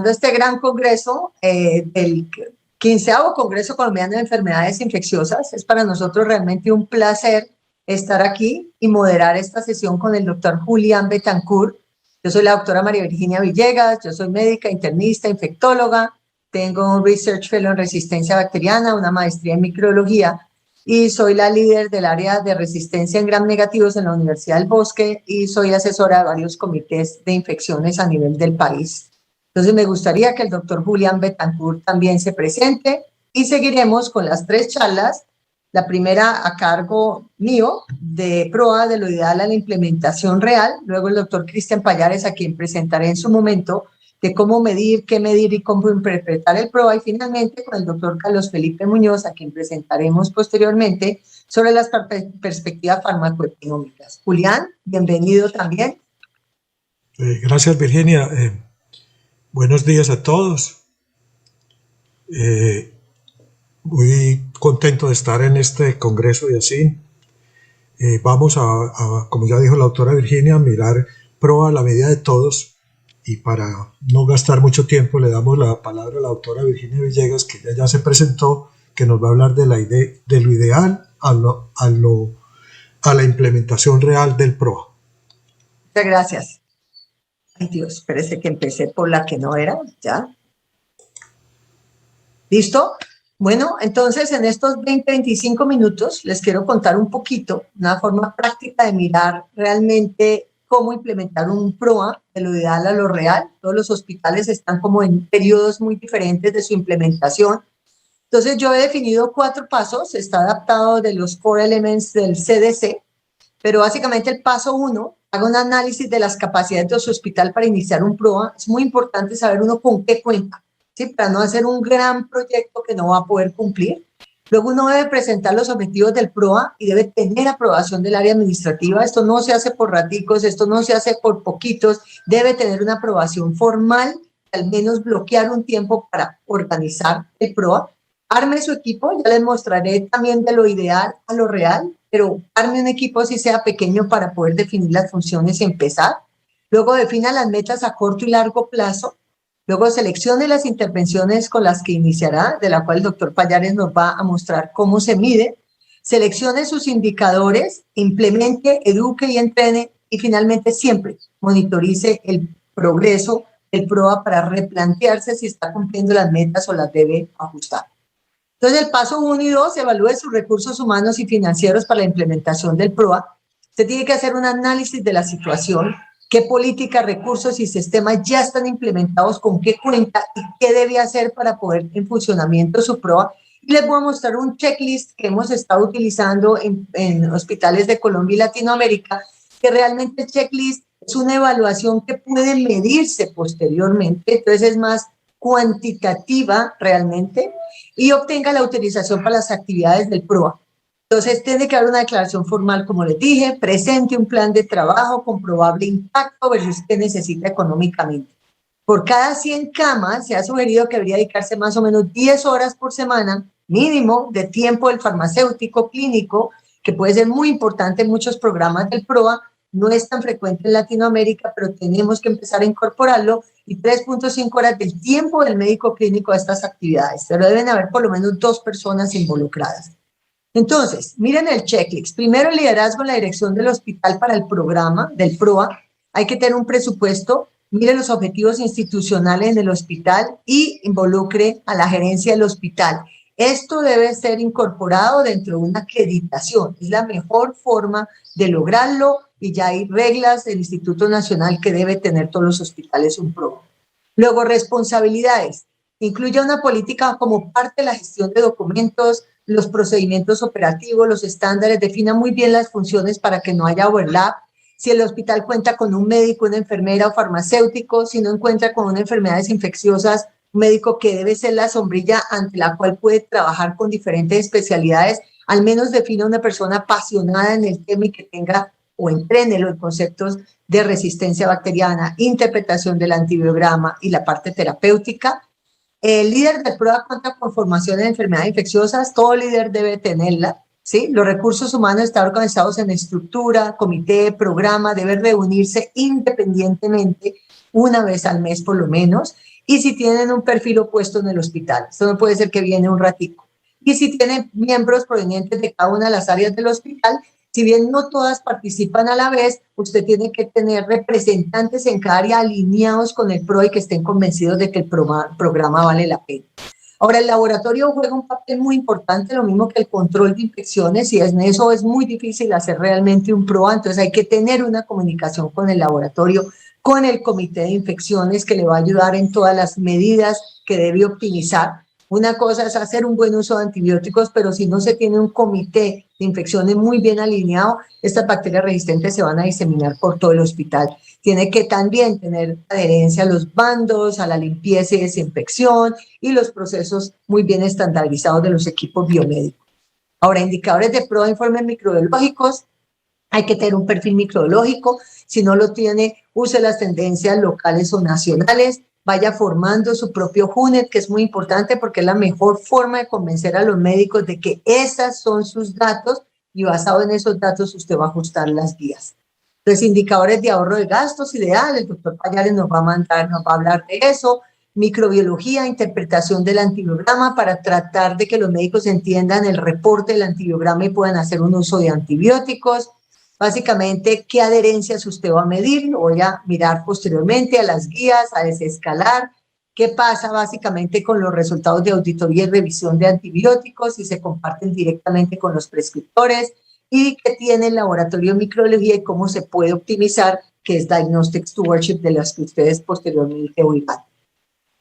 participando en este gran congreso del 15º Congreso Colombiano de Enfermedades Infecciosas. Es para nosotros realmente un placer estar aquí y moderar esta sesión con el doctor Julián Betancourt. Yo soy la doctora María Virginia Villegas, yo soy médica, internista, infectóloga, tengo un Research Fellow en resistencia bacteriana, una maestría en microbiología y soy la líder del área de resistencia en gram negativos en la Universidad del Bosque y soy asesora de varios comités de infecciones a nivel del país. Entonces me gustaría que el doctor Julián Betancourt también se presente y seguiremos con las 3 charlas. La primera a cargo mío de PROA, de lo ideal a la implementación real. Luego el doctor Cristian Pallares, a quien presentaré en su momento, de cómo medir, qué medir y cómo interpretar el PROA. Y finalmente con el doctor Carlos Felipe Muñoz, a quien presentaremos posteriormente, sobre las perspectivas farmacoeconómicas. Julián, bienvenido también. Gracias, Virginia. Buenos días a todos. Muy contento de estar en este congreso de ASIN. Vamos a, como ya dijo la doctora Virginia, a mirar PROA a la medida de todos, y para no gastar mucho tiempo le damos la palabra a la doctora Virginia Villegas, que ya se presentó, que nos va a hablar de lo ideal a la implementación real del PROA. Muchas gracias. Ay Dios, parece que empecé por la que no era, ¿ya? ¿Listo? Bueno, entonces en estos 20-25 minutos les quiero contar un poquito, una forma práctica de mirar realmente cómo implementar un PROA de lo ideal a lo real. Todos los hospitales están como en periodos muy diferentes de su implementación. Entonces yo he definido 4 pasos, está adaptado de los core elements del CDC, pero básicamente el paso 1, haga un análisis de las capacidades de su hospital para iniciar un PROA. Es muy importante saber uno con qué cuenta, ¿sí? Para no hacer un gran proyecto que no va a poder cumplir. Luego uno debe presentar los objetivos del PROA y debe tener aprobación del área administrativa. Esto no se hace por raticos, esto no se hace por poquitos, debe tener una aprobación formal, al menos bloquear un tiempo para organizar el PROA. Arme su equipo, ya les mostraré también de lo ideal a lo real, pero arme un equipo así sea pequeño para poder definir las funciones y empezar. Luego defina las metas a corto y largo plazo. Luego seleccione las intervenciones con las que iniciará, de la cual el doctor Pallares nos va a mostrar cómo se mide. Seleccione sus indicadores, implemente, eduque y entrene, y finalmente siempre monitorice el progreso del PROA para replantearse si está cumpliendo las metas o las debe ajustar. Entonces, el paso 1 y 2, evalúe sus recursos humanos y financieros para la implementación del PROA. Usted tiene que hacer un análisis de la situación, qué políticas, recursos y sistemas ya están implementados, con qué cuenta y qué debe hacer para poner en funcionamiento su PROA. Y les voy a mostrar un checklist que hemos estado utilizando en hospitales de Colombia y Latinoamérica, que realmente el checklist es una evaluación que puede medirse posteriormente, entonces es más cuantitativa realmente, y obtenga la autorización para las actividades del PROA. Entonces, tiene que haber una declaración formal, como les dije, presente un plan de trabajo con probable impacto versus qué necesita económicamente. Por cada 100 camas, se ha sugerido que debería dedicarse más o menos 10 horas por semana, mínimo, de tiempo del farmacéutico clínico, que puede ser muy importante en muchos programas del PROA. No es tan frecuente en Latinoamérica, pero tenemos que empezar a incorporarlo, y 3.5 horas del tiempo del médico clínico a estas actividades, pero deben haber por lo menos 2 personas involucradas. Entonces, miren el checklist. Primero, el liderazgo en la dirección del hospital para el programa del PROA. Hay que tener un presupuesto, mire los objetivos institucionales del hospital y involucre a la gerencia del hospital. Esto debe ser incorporado dentro de una acreditación. Es la mejor forma de lograrlo, y ya hay reglas del Instituto Nacional que debe tener todos los hospitales un PROA. Luego, responsabilidades. Incluye una política como parte de la gestión de documentos, los procedimientos operativos, los estándares, defina muy bien las funciones para que no haya overlap. Si el hospital cuenta con un médico, una enfermera o farmacéutico, si no encuentra con unas enfermedades infecciosas, un médico que debe ser la sombrilla ante la cual puede trabajar con diferentes especialidades, al menos defina una persona apasionada en el tema y que tenga o entrene los conceptos de resistencia bacteriana, interpretación del antibiograma y la parte terapéutica. El líder del PROA cuenta con formación en enfermedades infecciosas, todo líder debe tenerla, ¿sí? Los recursos humanos están organizados en estructura, comité, programa, deben reunirse independientemente una vez al mes por lo menos, y si tienen un perfil opuesto en el hospital. Esto no puede ser que viene un ratico. Y si tienen miembros provenientes de cada una de las áreas del hospital, si bien no todas participan a la vez, usted tiene que tener representantes en cada área alineados con el PROA y que estén convencidos de que el programa vale la pena. Ahora, el laboratorio juega un papel muy importante, lo mismo que el control de infecciones, y en eso es muy difícil hacer realmente un PROA, entonces hay que tener una comunicación con el laboratorio, con el comité de infecciones que le va a ayudar en todas las medidas que debe optimizar. Una cosa es hacer un buen uso de antibióticos, pero si no se tiene un comité de infecciones muy bien alineado, estas bacterias resistentes se van a diseminar por todo el hospital. Tiene que también tener adherencia a los bandos, a la limpieza y desinfección y los procesos muy bien estandarizados de los equipos biomédicos. Ahora, indicadores de prueba de informes microbiológicos. Hay que tener un perfil microbiológico. Si no lo tiene, use las tendencias locales o nacionales. Vaya formando su propio HUNET, que es muy importante porque es la mejor forma de convencer a los médicos de que esos son sus datos y basado en esos datos usted va a ajustar las guías. Entonces, indicadores de ahorro de gastos ideal, el doctor Pallares nos va a hablar de eso. Microbiología, interpretación del antibiograma para tratar de que los médicos entiendan el reporte del antibiograma y puedan hacer un uso de antibióticos. Básicamente, ¿qué adherencias usted va a medir? Lo voy a mirar posteriormente a las guías, a desescalar. ¿Qué pasa básicamente con los resultados de auditoría y revisión de antibióticos si se comparten directamente con los prescriptores? ¿Y qué tiene el laboratorio de microbiología y cómo se puede optimizar, que es Diagnostic Stewardship, de las que ustedes posteriormente oirán?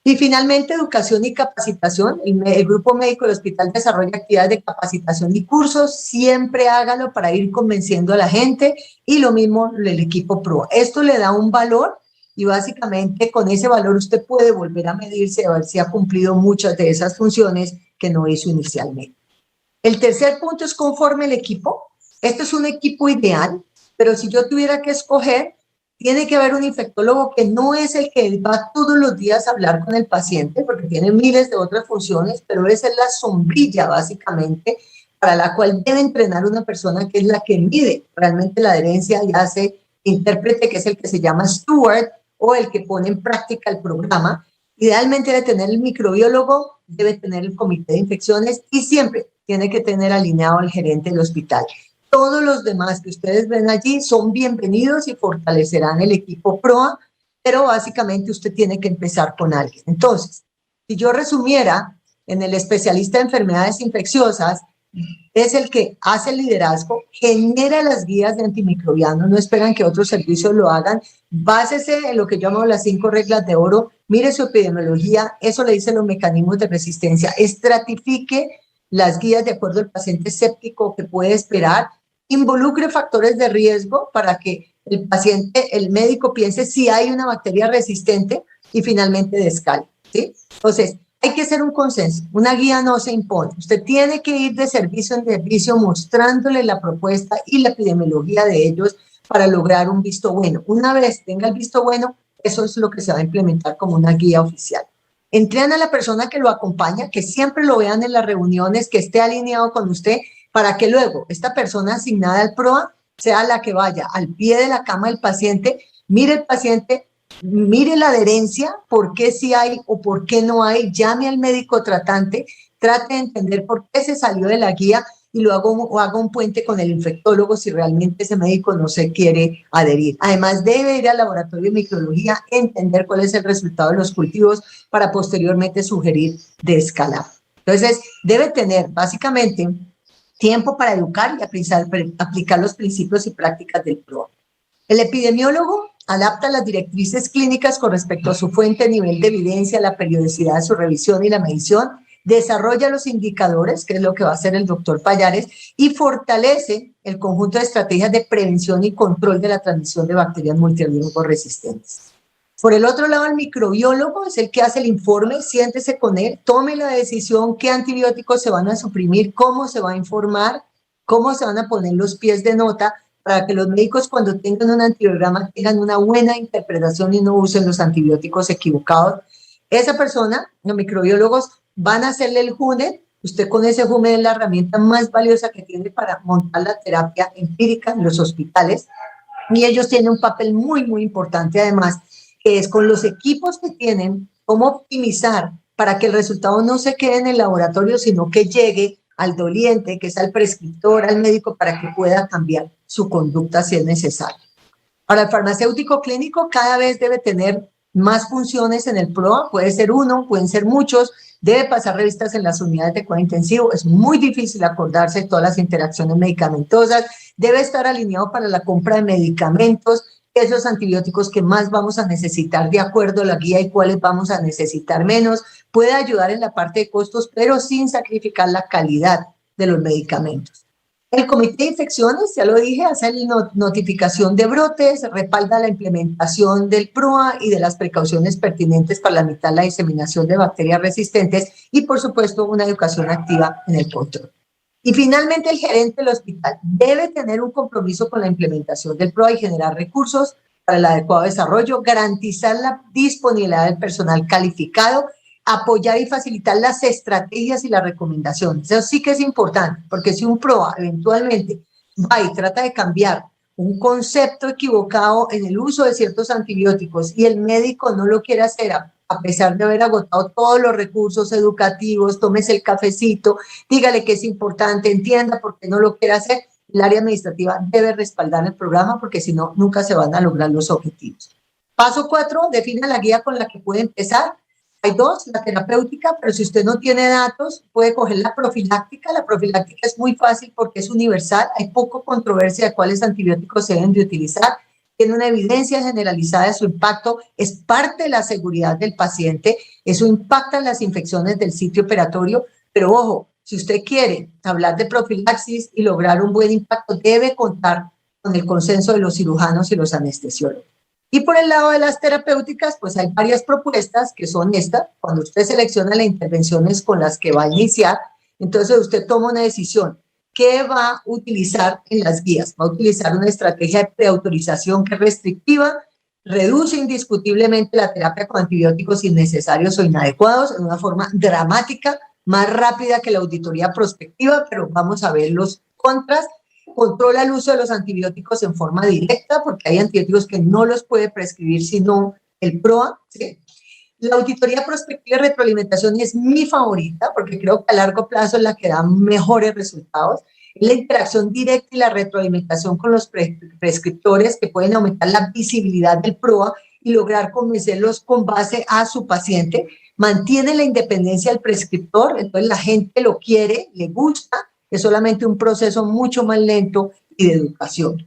Y finalmente, educación y capacitación. El grupo médico del hospital desarrolla actividades de capacitación y cursos. Siempre hágalo para ir convenciendo a la gente. Y lo mismo el equipo PROA. Esto le da un valor y básicamente con ese valor usted puede volver a medirse a ver si ha cumplido muchas de esas funciones que no hizo inicialmente. El tercer punto es conforme el equipo. Esto es un equipo ideal, pero si yo tuviera que escoger, tiene que haber un infectólogo que no es el que va todos los días a hablar con el paciente, porque tiene miles de otras funciones, pero esa es la sombrilla básicamente para la cual debe entrenar una persona que es la que mide realmente la adherencia y hace intérprete, que es el que se llama steward o el que pone en práctica el programa. Idealmente debe tener el microbiólogo, debe tener el comité de infecciones y siempre tiene que tener alineado al gerente del hospital. Todos los demás que ustedes ven allí son bienvenidos y fortalecerán el equipo PROA, pero básicamente usted tiene que empezar con alguien. Entonces, si yo resumiera, en el especialista de enfermedades infecciosas, es el que hace el liderazgo, genera las guías de antimicrobianos, no esperan que otros servicios lo hagan, básese en lo que yo llamo las 5 reglas de oro, mire su epidemiología, eso le dicen los mecanismos de resistencia, estratifique las guías de acuerdo al paciente séptico que puede esperar, involucre factores de riesgo para que el paciente, el médico piense si hay una bacteria resistente y finalmente descale, ¿sí? Entonces, hay que hacer un consenso, una guía no se impone, usted tiene que ir de servicio en servicio mostrándole la propuesta y la epidemiología de ellos para lograr un visto bueno. Una vez tenga el visto bueno, eso es lo que se va a implementar como una guía oficial. Entrena a la persona que lo acompaña, que siempre lo vean en las reuniones, que esté alineado con usted, para que luego esta persona asignada al PROA sea la que vaya al pie de la cama del paciente, mire el paciente, mire la adherencia, por qué sí hay o por qué no hay, llame al médico tratante, trate de entender por qué se salió de la guía y luego haga un puente con el infectólogo si realmente ese médico no se quiere adherir. Además, debe ir al laboratorio de microbiología, entender cuál es el resultado de los cultivos para posteriormente sugerir de escalar. Entonces, debe tener básicamente tiempo para educar y aplicar los principios y prácticas del PROA. El epidemiólogo adapta las directrices clínicas con respecto a su fuente, nivel de evidencia, la periodicidad de su revisión y la medición, desarrolla los indicadores, que es lo que va a hacer el doctor Pallares, y fortalece el conjunto de estrategias de prevención y control de la transmisión de bacterias multiorgánicos resistentes. Por el otro lado, el microbiólogo es el que hace el informe, siéntese con él, tome la decisión qué antibióticos se van a suprimir, cómo se va a informar, cómo se van a poner los pies de nota para que los médicos cuando tengan un antibiograma tengan una buena interpretación y no usen los antibióticos equivocados. Esa persona, los microbiólogos, van a hacerle el HUNET. Usted con ese HUNET es la herramienta más valiosa que tiene para montar la terapia empírica en los hospitales y ellos tienen un papel muy, muy importante además, que es con los equipos que tienen cómo optimizar para que el resultado no se quede en el laboratorio, sino que llegue al doliente, que es al prescriptor, al médico, para que pueda cambiar su conducta si es necesario. Ahora, el farmacéutico clínico cada vez debe tener más funciones en el PROA, puede ser uno, pueden ser muchos, debe pasar revistas en las unidades de cuidado intensivo, es muy difícil acordarse de todas las interacciones medicamentosas, debe estar alineado para la compra de medicamentos, esos antibióticos que más vamos a necesitar de acuerdo a la guía y cuáles vamos a necesitar menos, puede ayudar en la parte de costos, pero sin sacrificar la calidad de los medicamentos. El Comité de Infecciones, ya lo dije, hace la notificación de brotes, respalda la implementación del PROA y de las precauciones pertinentes para limitar la diseminación de bacterias resistentes y, por supuesto, una educación activa en el control. Y finalmente, el gerente del hospital debe tener un compromiso con la implementación del PROA y generar recursos para el adecuado desarrollo, garantizar la disponibilidad del personal calificado, apoyar y facilitar las estrategias y las recomendaciones. Eso sí que es importante, porque si un PROA eventualmente va y trata de cambiar un concepto equivocado en el uso de ciertos antibióticos y el médico no lo quiere hacer a pesar de haber agotado todos los recursos educativos, tómese el cafecito, dígale que es importante, entienda por qué no lo quiere hacer, el área administrativa debe respaldar el programa porque si no, nunca se van a lograr los objetivos. Paso 4, defina la guía con la que puede empezar. Hay dos, la terapéutica, pero si usted no tiene datos, puede coger la profiláctica. La profiláctica es muy fácil porque es universal, hay poco controversia de cuáles antibióticos se deben de utilizar, tiene una evidencia generalizada de su impacto, es parte de la seguridad del paciente, eso impacta en las infecciones del sitio operatorio, pero ojo, si usted quiere hablar de profilaxis y lograr un buen impacto, debe contar con el consenso de los cirujanos y los anestesiólogos. Y por el lado de las terapéuticas, pues hay varias propuestas que son estas. Cuando usted selecciona las intervenciones con las que va a iniciar, entonces usted toma una decisión. ¿Qué va a utilizar en las guías? Va a utilizar una estrategia de preautorización que es restrictiva, reduce indiscutiblemente la terapia con antibióticos innecesarios o inadecuados en una forma dramática, más rápida que la auditoría prospectiva, pero vamos a ver los contras. Controla el uso de los antibióticos en forma directa, porque hay antibióticos que no los puede prescribir sino el PROA, ¿sí? La auditoría prospectiva y retroalimentación es mi favorita, porque creo que a largo plazo es la que da mejores resultados. La interacción directa y la retroalimentación con los prescriptores que pueden aumentar la visibilidad del PROA y lograr convencerlos con base a su paciente. Mantiene la independencia del prescriptor, entonces la gente lo quiere, le gusta, es solamente un proceso mucho más lento y de educación.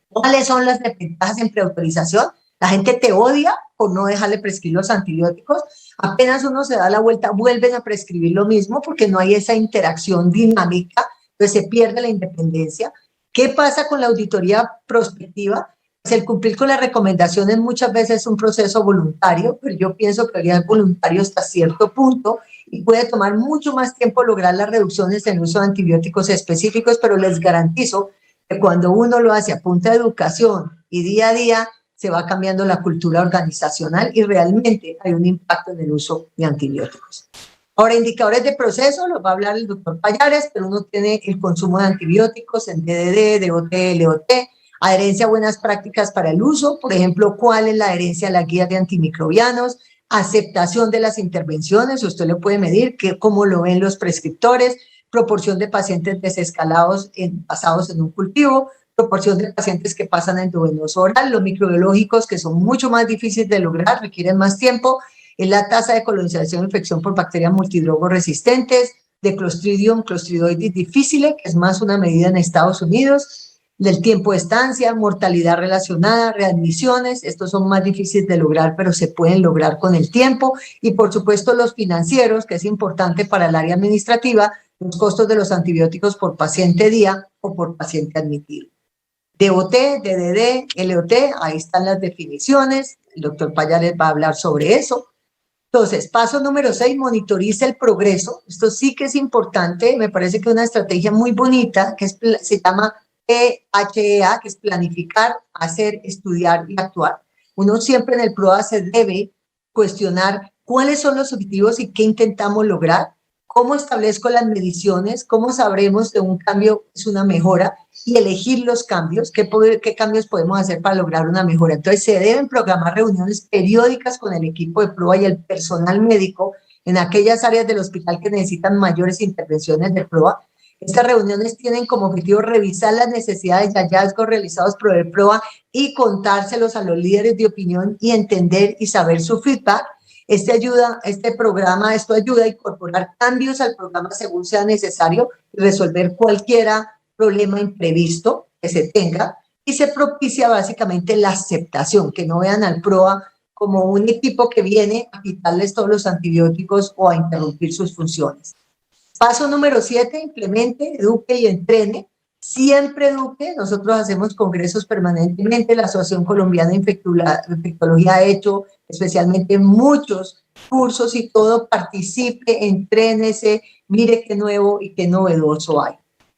¿Cuáles son las desventajas en preautorización? La gente te odia por no dejarle prescribir los antibióticos. Apenas uno se da la vuelta, vuelven a prescribir lo mismo porque no hay esa interacción dinámica, entonces se pierde la independencia. ¿Qué pasa con la auditoría prospectiva? Pues el cumplir con las recomendaciones muchas veces es un proceso voluntario, pero yo pienso que debería ser voluntario hasta cierto punto y puede tomar mucho más tiempo lograr las reducciones en el uso de antibióticos específicos, pero les garantizo que cuando uno lo hace a punta de educación y día a día, se va cambiando la cultura organizacional y realmente hay un impacto en el uso de antibióticos. Ahora, indicadores de proceso, los va a hablar el doctor Pallares, pero uno tiene el consumo de antibióticos en DDD, DOT, LOT, adherencia a buenas prácticas para el uso, por ejemplo, cuál es la adherencia a la guía de antimicrobianos, aceptación de las intervenciones, usted lo puede medir, cómo lo ven los prescriptores, proporción de pacientes desescalados pasados en un cultivo, proporción de pacientes que pasan a endovenoso oral, los microbiológicos que son mucho más difíciles de lograr, requieren más tiempo, es la tasa de colonización de infección por bacterias multidrogo resistentes, de Clostridium, Clostridioides difficile, que es más una medida en Estados Unidos, del tiempo de estancia, mortalidad relacionada, readmisiones, estos son más difíciles de lograr, pero se pueden lograr con el tiempo, y por supuesto los financieros, que es importante para el área administrativa, los costos de los antibióticos por paciente día o por paciente admitido. DOT, DDD, LOT, ahí están las definiciones, el doctor Pallares va a hablar sobre eso. Entonces, paso número 6, monitoriza el progreso. Esto sí que es importante, me parece que es una estrategia muy bonita, que se llama PHEA, que es planificar, hacer, estudiar y actuar. Uno siempre en el PROA se debe cuestionar cuáles son los objetivos y qué intentamos lograr, cómo establezco las mediciones, cómo sabremos que un cambio es una mejora y elegir los cambios, qué cambios podemos hacer para lograr una mejora. Entonces, se deben programar reuniones periódicas con el equipo de prueba y el personal médico en aquellas áreas del hospital que necesitan mayores intervenciones de prueba. Estas reuniones tienen como objetivo revisar las necesidades y hallazgos realizados por el prueba y contárselos a los líderes de opinión y entender y saber su feedback. Esto ayuda a incorporar cambios al programa según sea necesario y resolver cualquier problema imprevisto que se tenga, y se propicia básicamente la aceptación, que no vean al PROA como un equipo que viene a quitarles todos los antibióticos o a interrumpir sus funciones. Paso número 7, implemente, eduque y entrene. Siempre eduque. Nosotros hacemos congresos permanentemente. La Asociación Colombiana de Infectología ha hecho especialmente muchos cursos y todo. Participe, entrénese, mire qué nuevo y qué novedoso hay.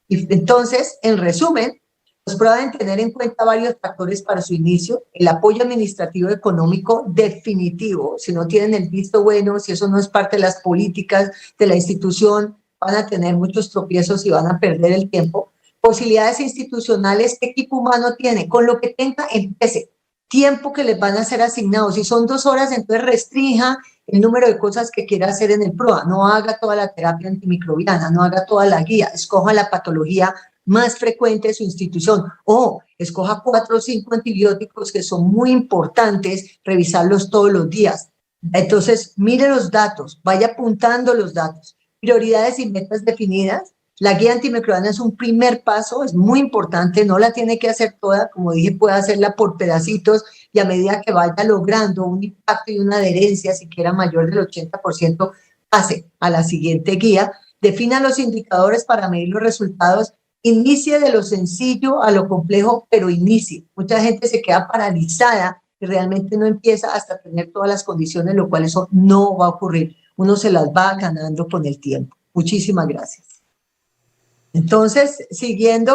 Y entonces, en resumen, los PROA deben tener en cuenta varios factores para su inicio. El apoyo administrativo económico definitivo. Si no tienen el visto bueno, si eso no es parte de las políticas de la institución, van a tener muchos tropiezos y van a perder el tiempo. Posibilidades institucionales, ¿qué equipo humano tiene? Con lo que tenga, empiece. Tiempo que les van a ser asignados. Si son 2 horas, entonces restrinja el número de cosas que quiera hacer en el PROA. No haga toda la terapia antimicrobiana, no haga toda la guía. Escoja la patología más frecuente de su institución. O escoja 4 o 5 antibióticos que son muy importantes, revisarlos todos los días. Entonces, mire los datos, vaya apuntando los datos. Prioridades y metas definidas. La guía antimicrobiana es un primer paso, es muy importante, no la tiene que hacer toda, como dije, puede hacerla por pedacitos y a medida que vaya logrando un impacto y una adherencia, siquiera mayor del 80%, pase a la siguiente guía. Defina los indicadores para medir los resultados. Inicie de lo sencillo a lo complejo, pero inicie. Mucha gente se queda paralizada y realmente no empieza hasta tener todas las condiciones, lo cual eso no va a ocurrir. Uno se las va ganando con el tiempo. Muchísimas gracias. Entonces, siguiendo